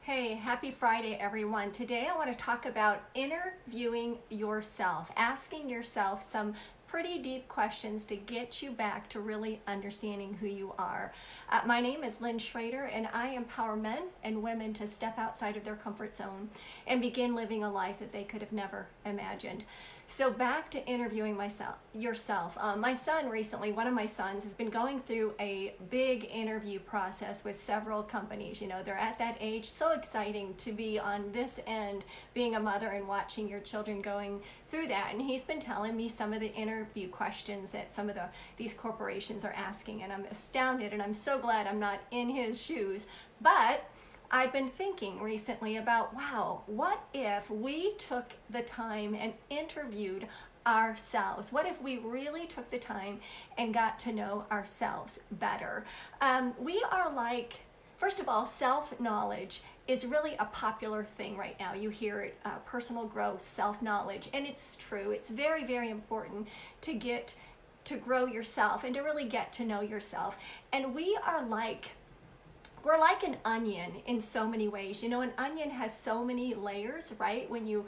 Hey, happy Friday, everyone. Today I want to talk about interviewing yourself, asking yourself some pretty deep questions to get you back to really understanding who you are. My name is Lynn Schrader, and I empower men and women to step outside of their comfort zone and begin living a life that they could have never imagined. So back to interviewing yourself. My son recently, one of my sons, has been going through a big interview process with several companies. You know, they're at that age, so exciting to be on this end, being a mother and watching your children going through that. And he's been telling me some of the interview questions that some of these corporations are asking, and I'm astounded, and I'm so glad I'm not in his shoes. But I've been thinking recently about, wow, what if we took the time and interviewed ourselves? What if we really took the time and got to know ourselves better? We are like, first of all, self-knowledge is really a popular thing right now. You hear it, personal growth, self-knowledge, and it's true. It's very, very important to grow yourself and to really get to know yourself. And we're like an onion in so many ways. You know, an onion has so many layers, right? When you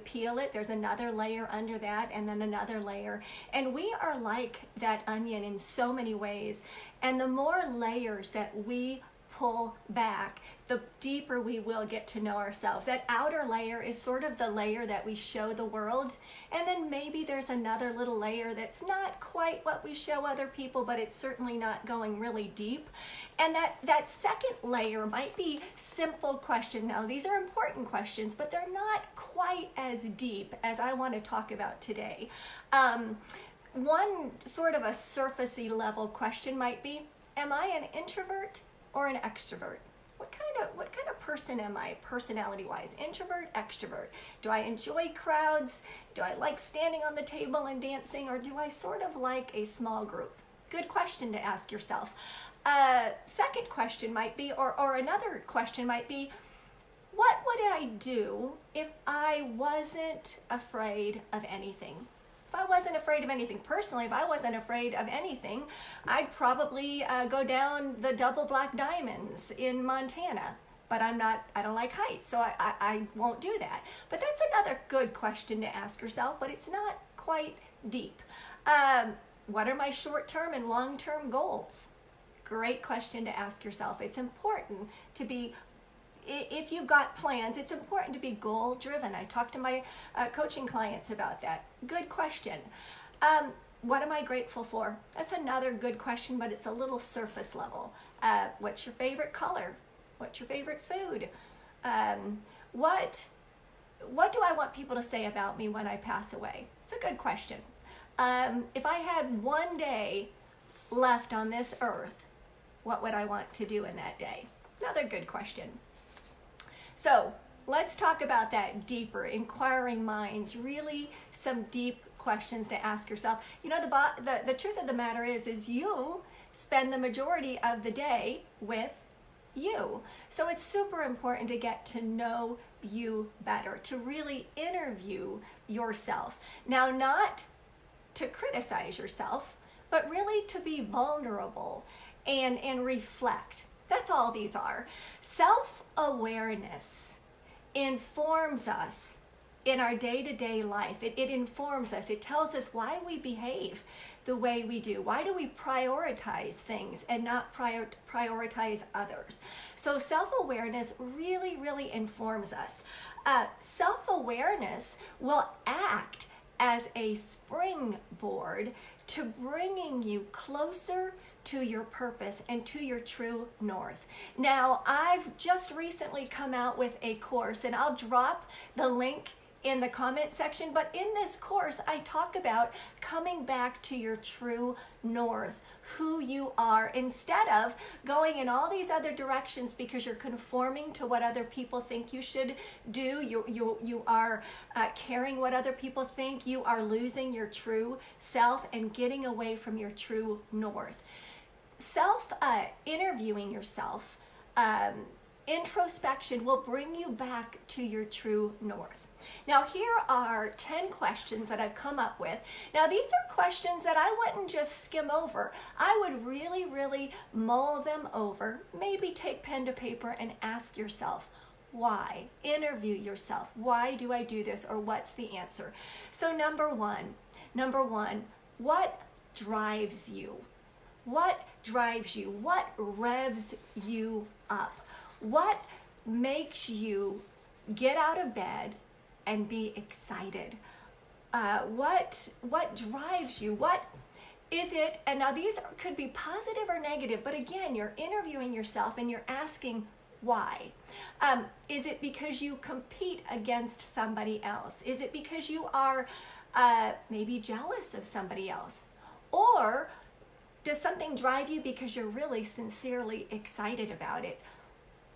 peel it, there's another layer under that, and then another layer. And we are like that onion in so many ways. And the more layers that we pull back, the deeper we will get to know ourselves. That outer layer is sort of the layer that we show the world, and then maybe there's another little layer that's not quite what we show other people, but it's certainly not going really deep. And that second layer might be simple questions. Now, these are important questions, but they're not quite as deep as I want to talk about today. One sort of a surfacey level question might be, am I an introvert or an extrovert? What kind of person am I, personality-wise? Introvert, extrovert? Do I enjoy crowds? Do I like standing on the table and dancing? Or do I sort of like a small group? Good question to ask yourself. Second question might be, or another question might be, what would I do if I wasn't afraid of anything? If I wasn't afraid of anything, personally, if I wasn't afraid of anything, I'd probably go down the double black diamonds in Montana. But I don't like heights, so I won't do that. But that's another good question to ask yourself, but it's not quite deep. What are my short-term and long-term goals? Great question to ask yourself. It's important to be, if you've got plans, it's important to be goal-driven. I talk to my coaching clients about that. Good question. What am I grateful for? That's another good question, but it's a little surface level. What's your favorite color? What's your favorite food? What do I want people to say about me when I pass away? It's a good question. If I had one day left on this earth, what would I want to do in that day? Another good question. So let's talk about that deeper, inquiring minds, really some deep questions to ask yourself. You know, the truth of the matter is you spend the majority of the day with you. So it's super important to get to know you better, to really interview yourself. Now, not to criticize yourself, but really to be vulnerable and reflect. That's all these are. Self-awareness informs us in our day-to-day life. It informs us. It tells us why we behave the way we do. Why do we prioritize things and not prioritize others? So self-awareness really, really informs us. Self-awareness will act as a springboard to bringing you closer to your purpose and to your true north. Now, I've just recently come out with a course, and I'll drop the link in the comment section, but in this course I talk about coming back to your true north, who you are, instead of going in all these other directions because you're conforming to what other people think you should do. You are caring what other people think. You are losing your true self and getting away from your true north. Interviewing yourself, introspection will bring you back to your true north. Now, here are 10 questions that I've come up with. Now, these are questions that I wouldn't just skim over. I would really, really mull them over. Maybe take pen to paper and ask yourself, why. Interview yourself. Why do I do this, or what's the answer? So number one, what drives you? What drives you? What revs you up? What makes you get out of bed and be excited? What drives you? What is it? And now these could be positive or negative, but again, you're interviewing yourself and you're asking why. Is it because you compete against somebody else? Is it because you are maybe jealous of somebody else? Or does something drive you because you're really sincerely excited about it?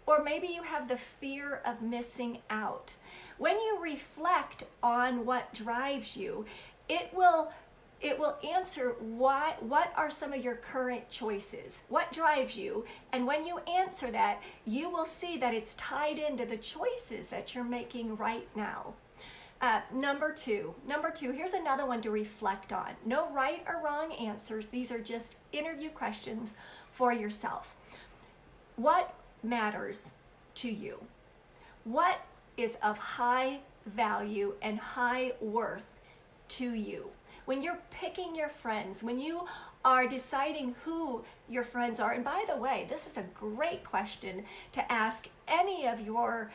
Or maybe you have the fear of missing out. When you reflect on what drives you, it will answer what are some of your current choices? What drives you? And when you answer that, you will see that it's tied into the choices that you're making right now. Number two, here's another one to reflect on. No right or wrong answers. These are just interview questions for yourself. What matters to you? What is of high value and high worth to you? When you're picking your friends, when you are deciding who your friends are, and by the way, this is a great question to ask any of your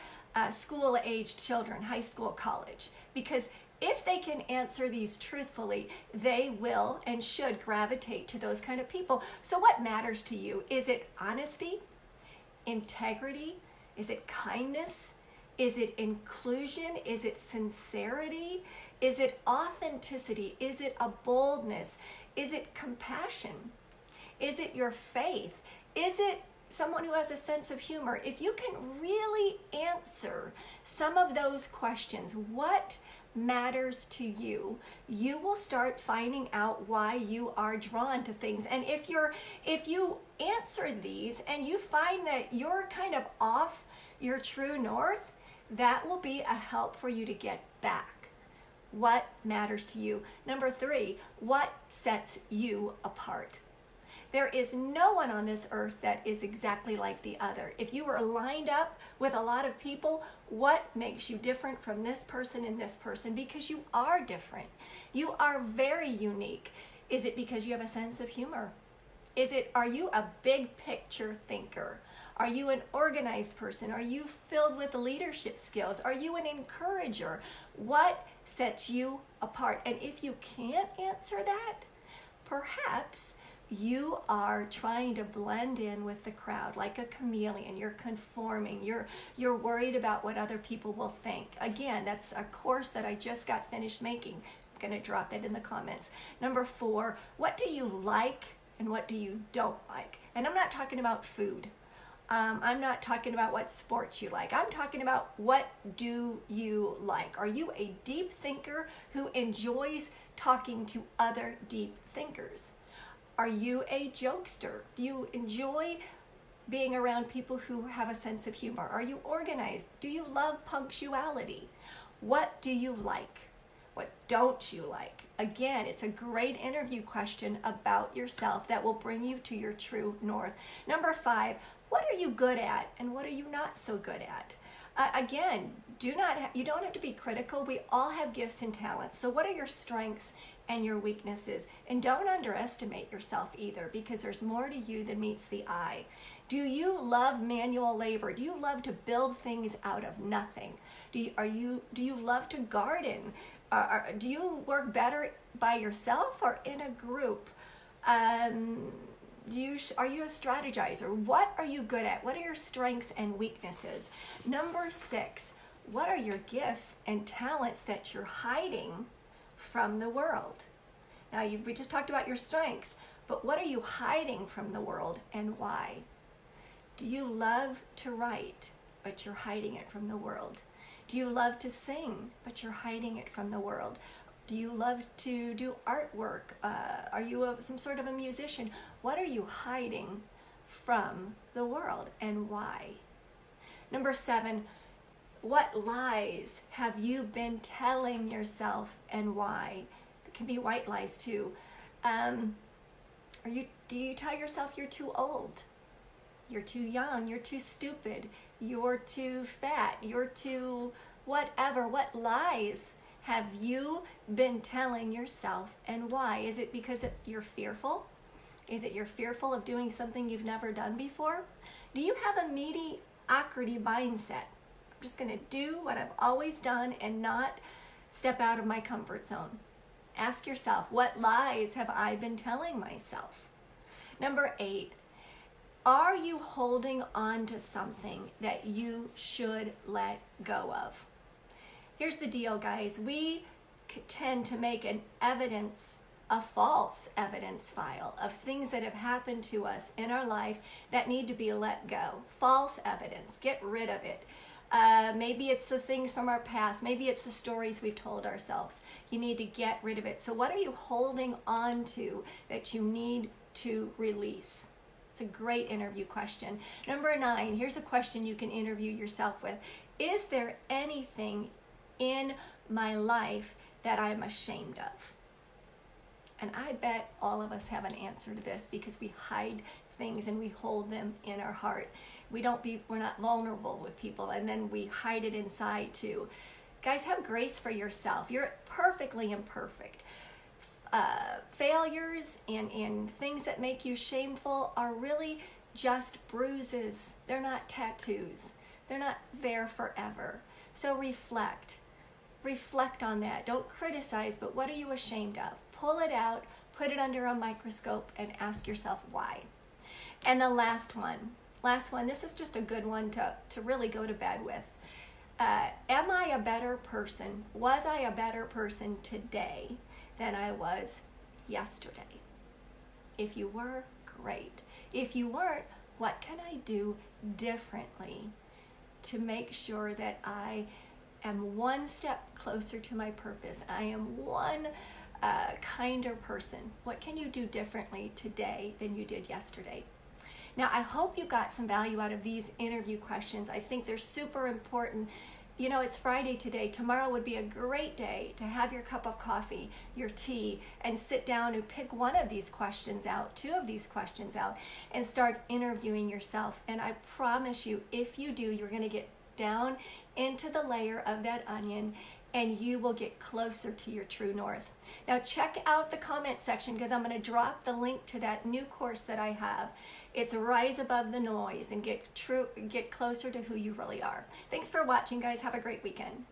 school-aged children, high school, college, because if they can answer these truthfully, they will and should gravitate to those kind of people. So what matters to you? Is it honesty? Integrity? Is it kindness? Is it inclusion? Is it sincerity? Is it authenticity? Is it a boldness? Is it compassion? Is it your faith? Is it someone who has a sense of humor? If you can really answer some of those questions, what matters to you, you will start finding out why you are drawn to things. And if you answer these and you find that you're kind of off your true north, that will be a help for you to get back. What matters to you? Number three, what sets you apart? There is no one on this earth that is exactly like the other. If you were lined up with a lot of people, what makes you different from this person and this person? Because you are different. You are very unique. Is it because you have a sense of humor? Are you a big picture thinker? Are you an organized person? Are you filled with leadership skills? Are you an encourager? What sets you apart? And if you can't answer that, perhaps you are trying to blend in with the crowd like a chameleon. You're conforming. You're worried about what other people will think. Again, that's a course that I just got finished making. I'm going to drop it in the comments. Number four, what do you like and what do you don't like? And I'm not talking about food. I'm not talking about what sports you like. I'm talking about what do you like. Are you a deep thinker who enjoys talking to other deep thinkers? Are you a jokester? Do you enjoy being around people who have a sense of humor? Are you organized? Do you love punctuality? What do you like? What don't you like? Again, it's a great interview question about yourself that will bring you to your true north. Number five, what are you good at and what are you not so good at? Again, you don't have to be critical. We all have gifts and talents. So what are your strengths and your weaknesses? And don't underestimate yourself either, because there's more to you than meets the eye. Do you love manual labor? Do you love to build things out of nothing? Do you love to garden? Do you work better by yourself or in a group? Are you a strategizer? What are you good at? What are your strengths and weaknesses? Number six, what are your gifts and talents that you're hiding from the world? Now, we just talked about your strengths, but what are you hiding from the world and why? Do you love to write, but you're hiding it from the world? Do you love to sing, but you're hiding it from the world? Do you love to do artwork? Are you some sort of a musician? What are you hiding from the world and why? Number seven, what lies have you been telling yourself and why? It can be white lies too. Do you tell yourself you're too old? You're too young, you're too stupid, you're too fat, you're too whatever. What lies have you been telling yourself, and why? Is it because you're fearful? Is it you're fearful of doing something you've never done before? Do you have a mediocrity mindset? I'm just going to do what I've always done and not step out of my comfort zone. Ask yourself, what lies have I been telling myself? Number 8, are you holding on to something that you should let go of? Here's the deal, guys. We tend to make a false evidence file of things that have happened to us in our life that need to be let go. False evidence. Get rid of it. Maybe it's the things from our past. Maybe it's the stories we've told ourselves. You need to get rid of it. So what are you holding on to that you need to release? It's a great interview question. Number 9, here's a question you can interview yourself with. Is there anything in my life that I'm ashamed of? And I bet all of us have an answer to this, because we hide things and we hold them in our heart. We're not vulnerable with people, and then we hide it inside too. Guys, have grace for yourself. You're perfectly imperfect. Failures and things that make you shameful are really just bruises. They're not tattoos. They're not there forever. So reflect. Reflect on that. Don't criticize, but what are you ashamed of? Pull it out, put it under a microscope, and ask yourself why. And the last one, this is just a good one to really go to bed with. Am I a better person? Was I a better person today than I was yesterday? If you were, great. If you weren't, what can I do differently to make sure that I am one step closer to my purpose? I am one kinder person. What can you do differently today than you did yesterday? Now, I hope you got some value out of these interview questions. I think they're super important. You know, it's Friday today. Tomorrow would be a great day to have your cup of coffee, your tea, and sit down and pick one of these questions out, 2 of these questions out, and start interviewing yourself. And I promise you, if you do, you're going to get down into the layer of that onion, and you will get closer to your true north. Now check out the comment section, because I'm going to drop the link to that new course that I have. It's Rise Above the Noise and get closer to who you really are. Thanks for watching, guys. Have a great weekend.